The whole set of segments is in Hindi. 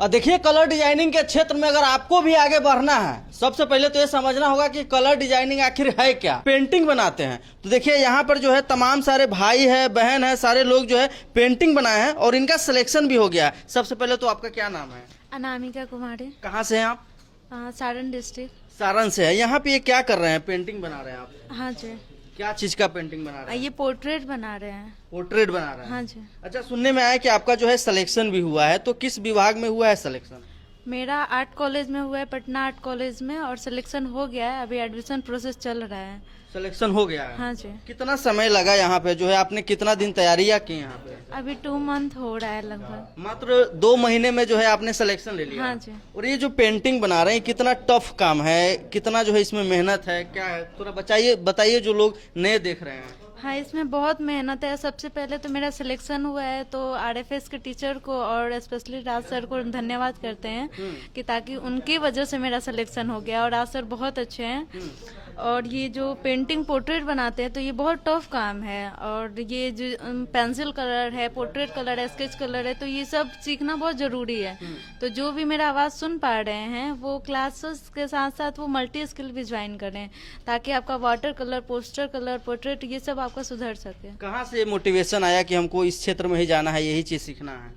देखिए, कलर डिजाइनिंग के क्षेत्र में अगर आपको भी आगे बढ़ना है, सबसे पहले तो ये समझना होगा कि कलर डिजाइनिंग आखिर है क्या। पेंटिंग बनाते हैं तो देखिए यहाँ पर जो है तमाम सारे भाई है, बहन है, सारे लोग जो है पेंटिंग बनाए हैं और इनका सिलेक्शन भी हो गया है। सबसे पहले तो आपका क्या नाम है? अनामिका कुमारी। कहाँ से हैं आप? सारण डिस्ट्रिक्ट। सारण से है। यहाँ पे ये क्या कर रहे हैं? पेंटिंग बना रहे हैं आप? हाँ जी। क्या चीज का पेंटिंग बना रहे हैं? ये पोर्ट्रेट बना रहे हैं। पोर्ट्रेट बना रहे हैं? हाँ जी। अच्छा, सुनने में आया कि आपका जो है सिलेक्शन भी हुआ है, तो किस विभाग में हुआ है सिलेक्शन? मेरा आर्ट कॉलेज में हुआ है, पटना आर्ट कॉलेज में, और सिलेक्शन हो गया है। अभी एडमिशन प्रोसेस चल रहा है। सिलेक्शन हो गया है? हाँ जी। कितना समय लगा यहाँ पे, जो है आपने कितना दिन तैयारियां की यहाँ पे? अभी 2 मंथ हो रहा है लगभग। मात्र 2 महीने में जो है आपने सिलेक्शन ले लिया? हाँ जी। और ये जो पेंटिंग बना रहे हैं, कितना टफ काम है, कितना जो है इसमें मेहनत है, क्या है, थोड़ा बताइए जो लोग नए देख रहे हैं। हाँ, इसमें बहुत मेहनत है। सबसे पहले तो मेरा सिलेक्शन हुआ है तो आरएफएस के टीचर को और स्पेशली राज सर को धन्यवाद करते हैं कि ताकि उनकी वजह से मेरा सिलेक्शन हो गया। और राज सर बहुत अच्छे हैं। और ये जो पेंटिंग पोर्ट्रेट बनाते हैं तो ये बहुत टफ काम है। और ये जो पेंसिल कलर है, पोर्ट्रेट कलर है, स्केच कलर है, तो ये सब सीखना बहुत जरूरी है। तो जो भी मेरा आवाज सुन पा रहे हैं वो क्लासेस के साथ साथ वो मल्टी स्किल भी ज्वाइन करें, ताकि आपका water colour, poster colour, portrait, ये सब आपका सुधर सके। कहाँ से मोटिवेशन आया कि हमको इस क्षेत्र में ही जाना है, यही चीज सीखना है?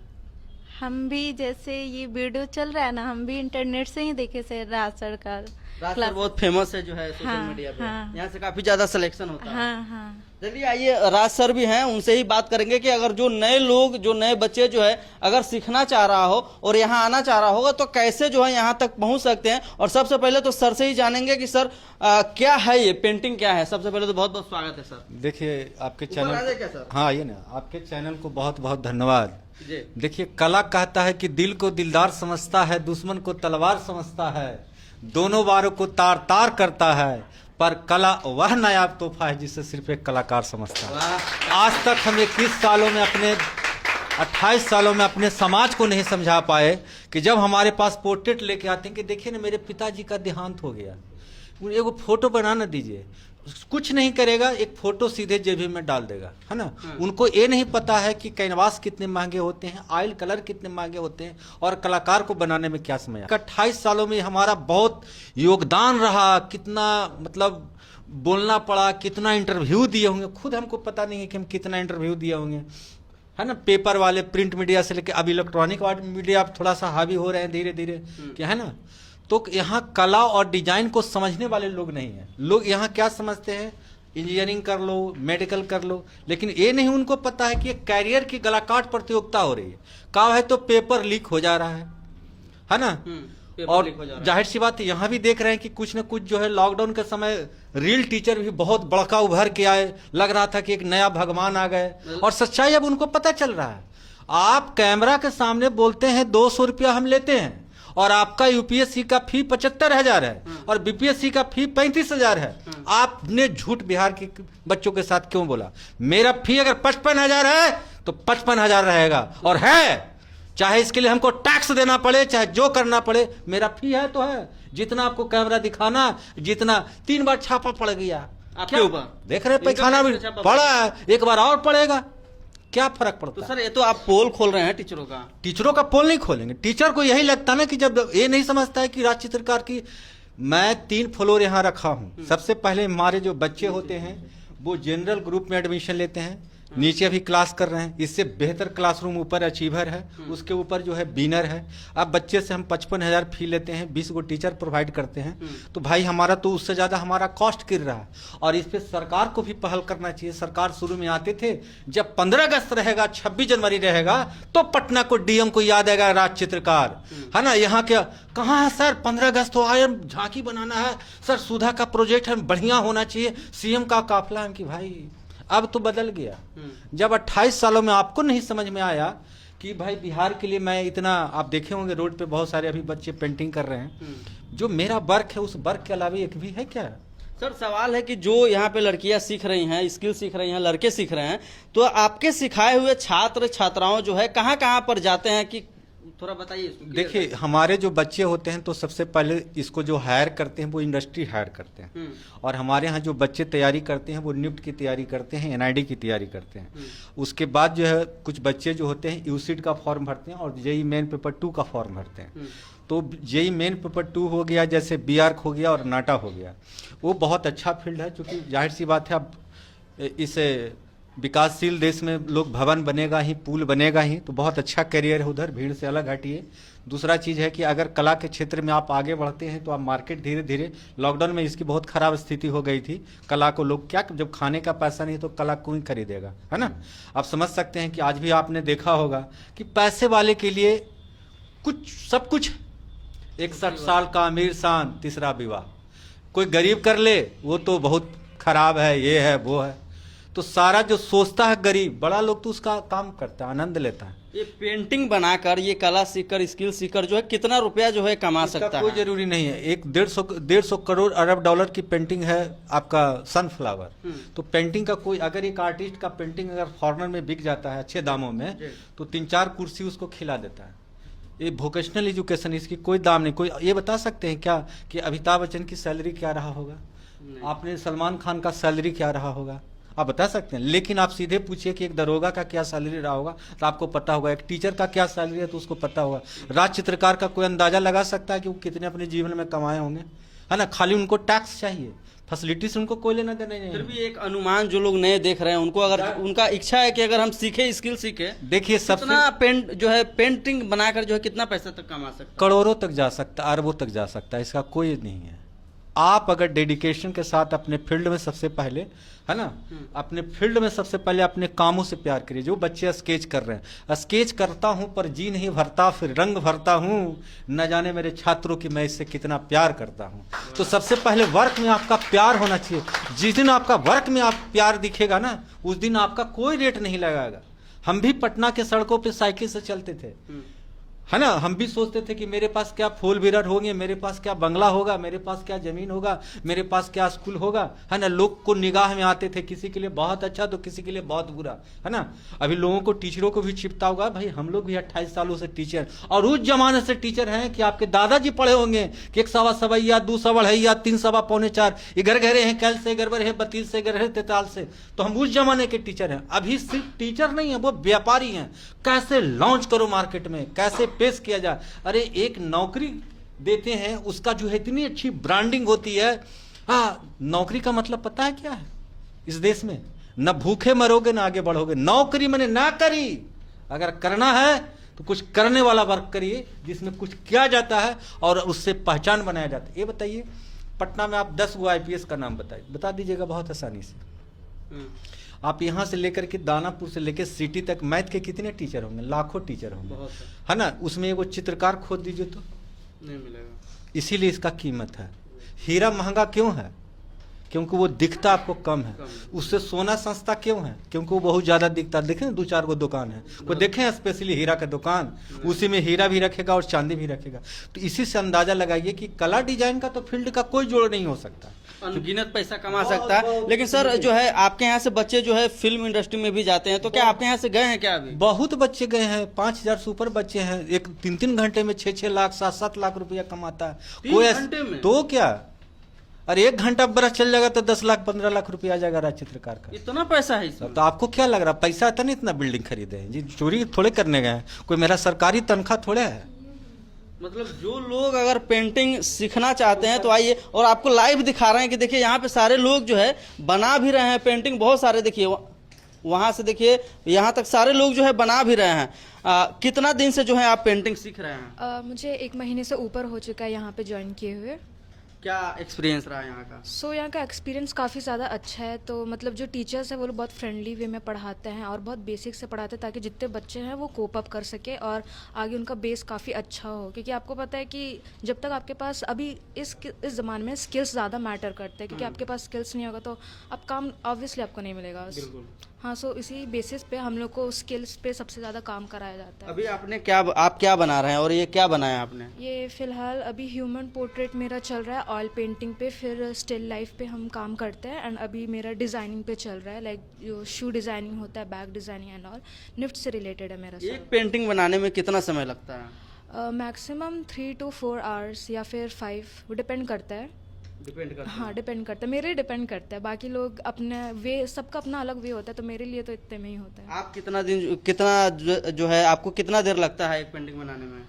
हम भी जैसे ये वीडियो चल रहा है ना, हम भी इंटरनेट से ही देखे से राज सर का। राज सर बहुत फेमस है जो है सोशल मीडिया पे। हाँ। यहाँ से काफी ज्यादा सिलेक्शन होता है। हाँ हाँ। चलिए आइए, राज सर भी हैं, उनसे ही बात करेंगे कि अगर जो नए लोग, जो नए बच्चे जो है अगर सीखना चाह रहा हो और यहाँ आना चाह रहा होगा तो कैसे जो है यहाँ तक पहुँच सकते हैं। और सबसे पहले तो सर से ही जानेंगे कि सर क्या है ये पेंटिंग, क्या है। सबसे पहले तो बहुत बहुत स्वागत है सर। देखिए आपके ऊपर आ जाए क्या चैनल, सर? हाँ आइए ना, आपके चैनल को बहुत बहुत धन्यवाद। जी। देखिए, कला कहता है कि दिल को दिलदार समझता है, दुश्मन को तलवार समझता है, दोनों बारों को तार तार करता है, पर कला वह नायाब तोहफा है जिसे सिर्फ एक कलाकार समझता है। आज तक हम 21 सालों में 28 सालों में अपने समाज को नहीं समझा पाए कि जब हमारे पास पोर्ट्रेट लेके आते हैं कि देखिए ना मेरे पिताजी का देहांत हो गया, एगो फोटो बनाना दीजिए, कुछ नहीं करेगा, एक फोटो सीधे जेब में डाल देगा, है ना। उनको ये नहीं पता है कि कैनवास कितने महंगे होते हैं, ऑयल कलर कितने महंगे होते हैं, और कलाकार को बनाने में क्या समय। 28 सालों में हमारा बहुत योगदान रहा, कितना मतलब बोलना पड़ा, कितना इंटरव्यू दिए होंगे, खुद हमको पता नहीं है कि हम कितना इंटरव्यू दिए होंगे, है ना। पेपर वाले, प्रिंट मीडिया से लेकर अब इलेक्ट्रॉनिक मीडिया अब थोड़ा सा हावी हो रहे हैं धीरे धीरे, क्या है ना। तो यहाँ कला और डिजाइन को समझने वाले लोग नहीं हैं। लोग यहाँ क्या समझते हैं, इंजीनियरिंग कर लो, मेडिकल कर लो, लेकिन ये नहीं उनको पता है कि एक कैरियर की गलाकाट प्रतियोगिता हो रही है। कहा है तो पेपर लीक हो जा रहा है ना। और जाहिर सी बात है, यहाँ भी देख रहे हैं कि कुछ न कुछ जो है लॉकडाउन के समय रियल टीचर भी बहुत बड़का उभर के आए, लग रहा था कि एक नया भगवान आ गए, और सच्चाई अब उनको पता चल रहा है। आप कैमरा के सामने बोलते हैं 200 रुपया हम लेते हैं, और आपका यूपीएससी का फी 75,000 है और बीपीएससी का फी 35,000 है। आपने झूठ बिहार के बच्चों के साथ क्यों बोला? मेरा फी अगर 55,000 है तो 55,000 रहेगा, और है, चाहे इसके लिए हमको टैक्स देना पड़े, चाहे जो करना पड़े, मेरा फी है तो है। जितना आपको कैमरा दिखाना, जितना 3 बार छापा पड़ गया आपके ऊपर, देख रहे पैखाना भी पड़ा है, एक बार और पड़ेगा, क्या फर्क पड़ता तो सर ये तो आप पोल खोल रहे हैं टीचरों का। टीचरों का पोल नहीं खोलेंगे। टीचर को यही लगता ना कि जब ये नहीं समझता है कि राज चित्रकार की, मैं 3 फ्लोर यहाँ रखा हूँ। सबसे पहले हमारे जो बच्चे होते हैं वो जनरल ग्रुप में एडमिशन लेते हैं, नीचे भी क्लास कर रहे हैं, इससे बेहतर क्लासरूम ऊपर अचीवर है, उसके ऊपर जो है बीनर है। अब बच्चे से हम 55,000 फी लेते हैं, 20 गो टीचर प्रोवाइड करते हैं, तो भाई हमारा तो उससे ज्यादा हमारा कॉस्ट गिर रहा है। और इस पे सरकार को भी पहल करना चाहिए। सरकार शुरू में आते थे, जब 15 अगस्त रहेगा, 26 जनवरी रहेगा, तो पटना को डीएम को याद आएगा राज चित्रकार, है ना। यहाँ क्या कहाँ है सर, 15 अगस्त हो आए, झांकी बनाना है सर, सुधा का प्रोजेक्ट है, बढ़िया होना चाहिए, सीएम का काफिला है कि भाई अब तो बदल गया। जब 28 सालों में आपको नहीं समझ में आया कि भाई बिहार के लिए मैं इतना, आप देखे होंगे रोड पे बहुत सारे अभी बच्चे पेंटिंग कर रहे हैं, जो मेरा वर्क है उस वर्क के अलावा एक भी है क्या? सर सवाल है कि जो यहाँ पे लड़कियां सीख रही हैं, स्किल सीख रही हैं, लड़के सीख रहे हैं, तो आपके सिखाए हुए छात्र छात्राओं जो है कहाँ कहाँ पर जाते हैं, कि थोड़ा बताइए इसको। देखिए हमारे जो बच्चे होते हैं तो सबसे पहले इसको जो हायर करते हैं वो इंडस्ट्री हायर करते हैं, और हमारे यहाँ जो बच्चे तैयारी करते हैं वो निफ्ट की तैयारी करते हैं, एनआईडी की तैयारी करते हैं। उसके बाद जो है कुछ बच्चे जो होते हैं यूसीट का फॉर्म भरते हैं और जेई मेन पेपर 2 का फॉर्म भरते हैं। तो जेई मेन पेपर 2 हो गया, जैसे बीआर्क हो गया और नाटा हो गया, वो बहुत अच्छा फील्ड है, क्योंकि जाहिर सी बात है अब इस विकासशील देश में लोग भवन बनेगा ही, पुल बनेगा ही, तो बहुत अच्छा करियर है उधर, भीड़ से अलग हटिए। दूसरा चीज़ है कि अगर कला के क्षेत्र में आप आगे बढ़ते हैं तो आप मार्केट धीरे धीरे, लॉकडाउन में इसकी बहुत खराब स्थिति हो गई थी, कला को लोग क्या, जब खाने का पैसा नहीं तो कला कोई खरीदेगा, है ना। आप समझ सकते हैं कि आज भी आपने देखा होगा कि पैसे वाले के लिए कुछ सब कुछ, 61 साल का अमीर शान तीसरा विवाह, कोई गरीब कर ले वो तो बहुत खराब है, ये है वो है। तो सारा जो सोचता है गरीब, बड़ा लोग तो उसका काम करता है, आनंद लेता है। ये पेंटिंग बनाकर, ये कला सीखकर, स्किल सीखकर जो है कितना रुपया जो है कमा सकता है? कोई जरूरी नहीं है। एक 150 करोड़ अरब डॉलर की पेंटिंग है आपका सनफ्लावर, तो पेंटिंग का कोई, अगर एक आर्टिस्ट का पेंटिंग अगर फॉरेनर में बिक जाता है अच्छे दामों में, तो 3-4 कुर्सी उसको खिला देता है। ये वोकेशनल एजुकेशन, इसकी कोई दाम नहीं। कोई ये बता सकते हैं क्या कि अमिताभ बच्चन की सैलरी क्या रहा होगा? आपने सलमान खान का सैलरी क्या रहा होगा? आप बता सकते हैं। लेकिन आप सीधे पूछिए कि एक दरोगा का क्या सैलरी रहा होगा तो आपको पता होगा, एक टीचर का क्या सैलरी है तो उसको पता होगा। राज चित्रकार का कोई अंदाजा लगा सकता है कि वो कितने अपने जीवन में कमाए होंगे, है ना। खाली उनको टैक्स चाहिए, फैसिलिटी से उनको कोई लेना देना नहीं। फिर भी एक अनुमान, जो लोग नए देख रहे हैं उनको, अगर उनका इच्छा है कि अगर हम सीखे, स्किल सीखे, देखिए सबसे जो है पेंटिंग बनाकर जो है कितना पैसा तक कमा सकता है? करोड़ों तक जा सकता है, अरबों तक जा सकता है, इसका कोई नहीं है। आप अगर डेडिकेशन के साथ अपने फील्ड में सबसे पहले, है ना, अपने फील्ड में सबसे पहले अपने कामों से प्यार करिए। जो बच्चे स्केच कर रहे हैं, स्केच करता हूं पर जी नहीं भरता, फिर रंग भरता हूं, न जाने मेरे छात्रों की मैं इससे कितना प्यार करता हूं। तो सबसे पहले वर्क में आपका प्यार होना चाहिए। जिस दिन आपका वर्क में आप प्यार दिखेगा ना, उस दिन आपका कोई रेट नहीं लगाएगा। हम भी पटना के सड़कों पे साइकिल से चलते थे, है ना। हम भी सोचते थे कि मेरे पास क्या फोर व्हीलर होंगे, मेरे पास क्या बंगला होगा, मेरे पास क्या जमीन होगा, मेरे पास क्या स्कूल होगा, है ना। लोग को निगाह में आते थे, किसी के लिए बहुत अच्छा तो किसी के लिए बहुत बुरा, है ना। अभी लोगों को, टीचरों को भी छिपता होगा, भाई हम लोग भी 28 सालों से टीचर, और उस जमाने से टीचर हैं कि आपके दादाजी पढ़े होंगे कि 1 सवा सवैया 2 सवा है 3 सवा पौने 4, इधर घरे हैं कैल से, गड़बड़ है 32 से, गड़बड़ है 43 से। तो हम उस जमाने के टीचर हैं। अभी सिर्फ टीचर नहीं है, वो व्यापारी हैं। कैसे लॉन्च करो मार्केट में, कैसे पेश किया जाए। अरे एक नौकरी देते हैं, उसका जो है इतनी अच्छी ब्रांडिंग होती है। नौकरी का मतलब पता है क्या है इस देश में? न भूखे मरोगे, न आगे बढ़ोगे। नौकरी मैंने ना करी, अगर करना है तो कुछ करने वाला वर्क करिए, जिसमें कुछ किया जाता है और उससे पहचान बनाया जाता है। ये बताइए, पटना में आप 10 गो IPS का नाम बता दीजिएगा बहुत आसानी से। आप यहाँ से लेकर के दानापुर से लेकर सिटी तक मैथ के कितने टीचर होंगे? लाखों टीचर होंगे, है ना। उसमें एगो चित्रकार खोद दीजिए तो नहीं मिलेगा। इसीलिए इसका कीमत है। हीरा महंगा क्यों है? क्योंकि वो दिखता आपको कम है। उससे सोना सस्ता क्यों है? क्योंकि वो बहुत ज्यादा दिखता है। देखें 2-4 गो दुकान है, वो देखें स्पेशली हीरा का दुकान, उसी में हीरा भी रखेगा और चांदी भी रखेगा। तो इसी से अंदाजा लगाइए कि कला डिजाइन का तो फील्ड का कोई जोड़ नहीं हो सकता, अनगिनत पैसा कमा सकता है। लेकिन सर जो है आपके यहाँ से बच्चे जो है फिल्म इंडस्ट्री में भी जाते हैं, तो क्या आपके यहाँ से गए हैं क्या? अभी बहुत बच्चे गए हैं, 5000 से ऊपर बच्चे हैं। एक 3-3 घंटे में 6-6 लाख 7-7 लाख रुपया कमाता है। 3 घंटे में? तो क्या, अरे 1 घंटा बरस चल जाएगा तो 10 लाख 15 लाख रुपया आ जाएगा राज चित्रकार का। इतना पैसा है इसमें? तो आपको क्या लग रहा, पैसा था नहीं इतना बिल्डिंग खरीदे हैं जी? चोरी थोड़े करने गए, कोई मेरा सरकारी तनख्वाह थोड़े है। मतलब जो लोग अगर पेंटिंग सीखना चाहते हैं तो आइए, और आपको लाइव दिखा रहे हैं कि देखिए यहाँ पे सारे लोग जो है बना भी रहे हैं पेंटिंग, बहुत सारे। देखिए वहाँ से देखिए यहाँ तक सारे लोग जो है बना भी रहे हैं। कितना दिन से जो है आप पेंटिंग सीख रहे हैं? मुझे 1 महीने से ऊपर हो चुका है यहाँ पे ज्वाइन किए हुए। क्या एक्सपीरियंस रहा यहाँ का? यहाँ का एक्सपीरियंस काफ़ी ज़्यादा अच्छा है। तो मतलब जो टीचर्स हैं वो लोग बहुत फ्रेंडली वे में पढ़ाते हैं और बहुत बेसिक से पढ़ाते हैं, ताकि जितने बच्चे हैं वो कोप अप कर सके और आगे उनका बेस काफ़ी अच्छा हो। क्योंकि आपको पता है कि जब तक आपके पास, अभी इस ज़माने में स्किल्स ज़्यादा मैटर करते हैं, क्योंकि आपके पास स्किल्स नहीं होगा तो आप काम ऑब्वियसली आपको नहीं मिलेगा। हाँ, सो इसी बेसिस पे हम लोग को स्किल्स पे सबसे ज़्यादा काम कराया जाता है। अभी आप क्या बना रहे हैं और ये क्या बनाया आपने? ये फिलहाल अभी ह्यूमन पोर्ट्रेट मेरा चल रहा है ऑयल पेंटिंग पे, फिर स्टिल लाइफ पे हम काम करते हैं। एंड अभी मेरा डिज़ाइनिंग पे चल रहा है, लाइक जो शू डिज़ाइनिंग होता है, bag designing and all, NIFT से रिलेटेड है मेरा। एक पेंटिंग बनाने में कितना समय लगता है? मैक्सिमम 3 to 4 आवर्स या फिर 5, वो डिपेंड करता है। डिपेंड करता हाँ, डिपेंड करता है, मेरे डिपेंड करता है। बाकी लोग अपने वे, सबका अपना अलग वे होता है, तो मेरे लिए तो इतने में ही होता है। आप कितना जो है आपको कितना देर लगता है एक पेंटिंग बनाने में?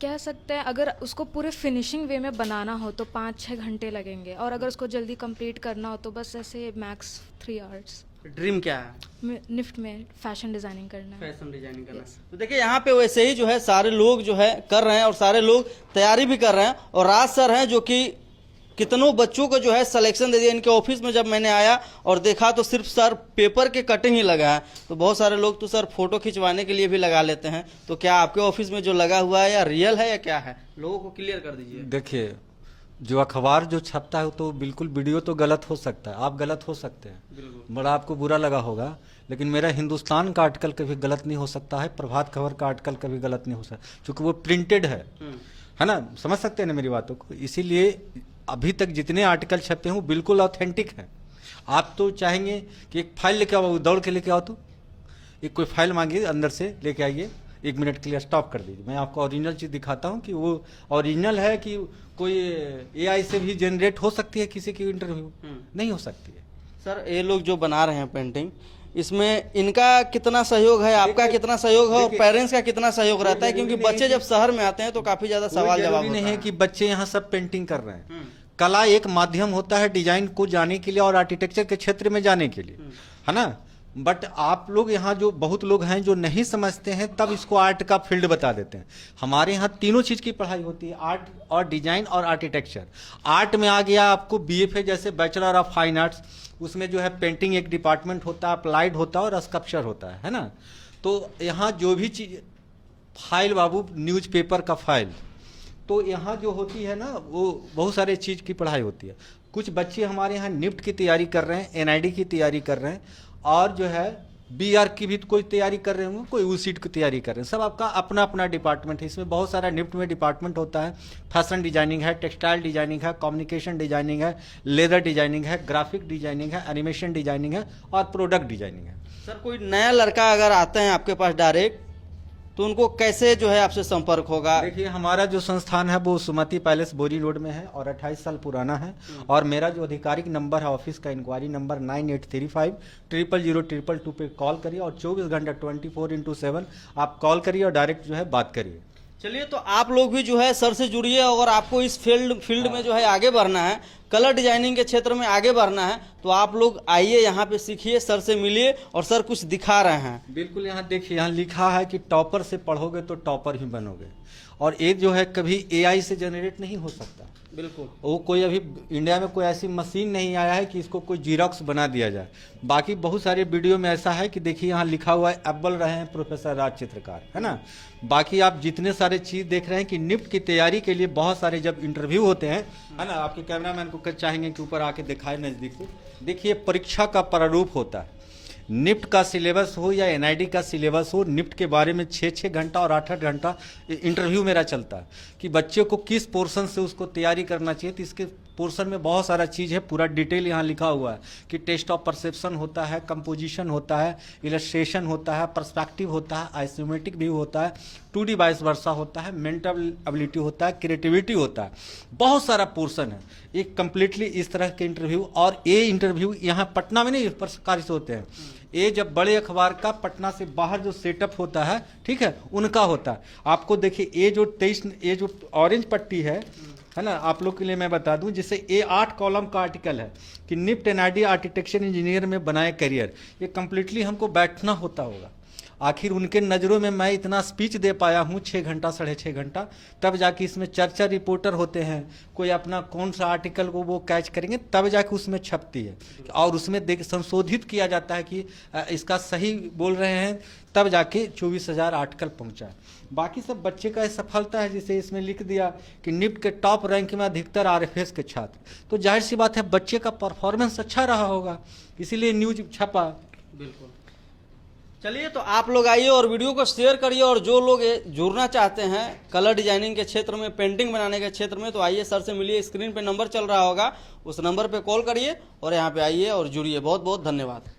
कह सकते हैं अगर उसको पूरे फिनिशिंग वे में बनाना हो तो 5-6 घंटे लगेंगे, और अगर उसको जल्दी कंप्लीट करना हो तो बस ऐसे मैक्स 3 आवर्स। ड्रीम क्या है? निफ्ट में फैशन डिज़ाइनिंग करना है। फैशन डिजाइनिंग करना। तो देखिए यहाँ पे वैसे ही जो है सारे लोग जो है कर रहे हैं और सारे लोग तैयारी भी कर रहे हैं। और राज सर हैं जो कि कितनों बच्चों को जो है सिलेक्शन दे दिया। इनके ऑफिस में जब मैंने आया और देखा तो सिर्फ सर पेपर के कटिंग ही लगा है। तो बहुत सारे लोग तो सर फोटो खिंचवाने के लिए भी लगा लेते हैं। तो क्या आपके ऑफिस में जो लगा हुआ है या रियल है या क्या है, लोगों को क्लियर कर दीजिए। देखिए, जो अखबार जो छपता है तो बिल्कुल वीडियो तो गलत हो सकता है, आप गलत हो सकते हैं, बड़ा आपको बुरा लगा होगा, लेकिन मेरा हिंदुस्तान का आर्टिकल कभी गलत नहीं हो सकता है, प्रभात खबर का आर्टिकल कभी गलत नहीं हो सकता, क्योंकि वो प्रिंटेड है ना। समझ सकते हैं ना मेरी बातों को। इसीलिए अभी तक जितने आर्टिकल छपते हैं वो बिल्कुल ऑथेंटिक है। आप तो चाहेंगे कि एक फाइल लेके आओ, दौड़ के लेके आओ, तो एक कोई फाइल मांगिए अंदर से लेके आइए, 1 मिनट के लिए स्टॉप कर दीजिए, मैं आपको ओरिजिनल चीज़ दिखाता हूँ कि वो ओरिजिनल है कि कोई एआई से भी जनरेट हो सकती है किसी की इंटरव्यू, नहीं हो सकती है। सर ये लोग जो बना रहे हैं पेंटिंग, इसमें इनका कितना सहयोग है, आपका कितना सहयोग है और पेरेंट्स का कितना सहयोग रहता है? क्योंकि बच्चे जब शहर में आते हैं तो काफी ज्यादा सवाल जवाब नहीं है कि बच्चे यहाँ सब पेंटिंग कर रहे हैं। कला एक माध्यम होता है डिजाइन को जाने के लिए और आर्किटेक्चर के क्षेत्र में जाने के लिए, है ना। बट आप लोग यहाँ जो बहुत लोग हैं जो नहीं समझते हैं, तब इसको आर्ट का फील्ड बता देते हैं। हमारे यहाँ तीनों चीज़ की पढ़ाई होती है, आर्ट और डिजाइन और आर्किटेक्चर। आर्ट में आ गया आपको बीएफए जैसे बैचलर ऑफ फाइन आर्ट्स, उसमें जो है पेंटिंग एक डिपार्टमेंट होता है, अप्लाइड होता है और स्कल्पचर होता है ना। तो यहाँ जो भी चीज़ फाइल बाबू, न्यूज़पेपर का फाइल, तो यहाँ जो होती है ना वो बहुत सारे चीज़ की पढ़ाई होती है। कुछ बच्चे हमारे यहाँ निफ्ट की तैयारी कर रहे हैं, एनआईडी की तैयारी कर रहे हैं, और जो है बीआर की भी कोई तैयारी कर रहे होंगे, कोई यूसीट की तैयारी कर रहे हैं। सब आपका अपना अपना डिपार्टमेंट है। इसमें बहुत सारा निफ्ट में डिपार्टमेंट होता है। फैशन डिजाइनिंग है, टेक्सटाइल डिजाइनिंग है, कम्युनिकेशन डिजाइनिंग है, लेदर डिजाइनिंग है, ग्राफिक डिजाइनिंग है, एनिमेशन डिजाइनिंग है और प्रोडक्ट डिजाइनिंग है। सर कोई नया लड़का अगर आते हैं आपके पास डायरेक्ट, तो उनको कैसे जो है आपसे संपर्क होगा? देखिए, हमारा जो संस्थान है वो सुमति पैलेस बोरी रोड में है और 28 साल पुराना है। और मेरा जो आधिकारिक नंबर है ऑफिस का, इंक्वायरी नंबर 9835000222 पे कॉल करिए और 24 घंटा 24x7 आप कॉल करिए और डायरेक्ट जो है बात करिए। चलिए, तो आप लोग भी जो है सर से जुड़िए। और आपको इस फील्ड में जो है आगे बढ़ना है, कलर डिजाइनिंग के क्षेत्र में आगे बढ़ना है, तो आप लोग आइए यहाँ पे सीखिए, सर से मिलिए और सर कुछ दिखा रहे हैं। बिल्कुल, यहाँ देखिए, यहाँ लिखा है कि टॉपर से पढ़ोगे तो टॉपर ही बनोगे। और ये जो है कभी एआई से जनरेट नहीं हो सकता। बिल्कुल, वो कोई अभी इंडिया में कोई ऐसी मशीन नहीं आया है कि इसको कोई जीरोक्स बना दिया जाए। बाकी बहुत सारे वीडियो में ऐसा है कि देखिए यहाँ लिखा हुआ है अव्वल रहे हैं प्रोफेसर राज चित्रकार, है ना। बाकी आप जितने सारे चीज़ देख रहे हैं कि निफ्ट की तैयारी के लिए बहुत सारे जब इंटरव्यू होते हैं, है ना, आपके कैमरामैन को चाहेंगे कि ऊपर आके दिखाए नज़दीक से। देखिए, परीक्षा का प्रारूप होता है। निफ्ट का सिलेबस हो या एनआईडी का सिलेबस हो, निफ्ट के बारे में 6-6 घंटा और 8-8 घंटा इंटरव्यू मेरा चलता है कि बच्चे को किस पोर्शन से उसको तैयारी करना चाहिए। तो इसके पोर्शन में बहुत सारा चीज़ है, पूरा डिटेल यहाँ लिखा हुआ है कि टेस्ट ऑफ परसेप्शन होता है, कंपोजिशन होता है, इलस्ट्रेशन होता है, पर्सपेक्टिव होता है, आइसोमेट्रिक व्यू होता है, 2D वाइस वर्सा होता है, मेंटल एबिलिटी होता है, क्रिएटिविटी होता है। बहुत सारा पोर्शन है एक कंप्लीटली इस तरह के इंटरव्यू। और ये इंटरव्यू यहाँ पटना में नहीं प्रकाशित होते हैं, ये जब बड़े अखबार का पटना से बाहर जो सेटअप होता है, ठीक है, उनका होता है। आपको देखिए, ये जो ऑरेंज पट्टी है ना, आप लोग के लिए मैं बता दूं, जिससे ये 8 कॉलम का आर्टिकल है कि निफ्ट एनआईडी आर्किटेक्चर इंजीनियर में बनाए करियर। ये कंप्लीटली हमको बैठना होता होगा। आखिर उनके नज़रों में मैं इतना स्पीच दे पाया हूँ 6 घंटा 6.5 घंटा, तब जाके इसमें चर्चा रिपोर्टर होते हैं, कोई अपना कौन सा आर्टिकल को वो कैच करेंगे, तब जाके उसमें छपती है और उसमें संशोधित किया जाता है कि इसका सही बोल रहे हैं, तब जाके 24,000 आर्टिकल पहुँचा है। बाकी सब बच्चे का सफलता है, जिसे इसमें लिख दिया कि निफ्ट के टॉप रैंक में अधिकतर आरएफएस के छात्र, तो जाहिर सी बात है बच्चे का परफॉर्मेंस अच्छा रहा होगा, इसीलिए न्यूज छपा। बिल्कुल। चलिए, तो आप लोग आइए और वीडियो को शेयर करिए। और जो लोग जुड़ना चाहते हैं कलर डिजाइनिंग के क्षेत्र में, पेंटिंग बनाने के क्षेत्र में, तो आइए सर से मिलिए। स्क्रीन पे नंबर चल रहा होगा, उस नंबर पे कॉल करिए और यहाँ पे आइए और जुड़िए। बहुत बहुत धन्यवाद।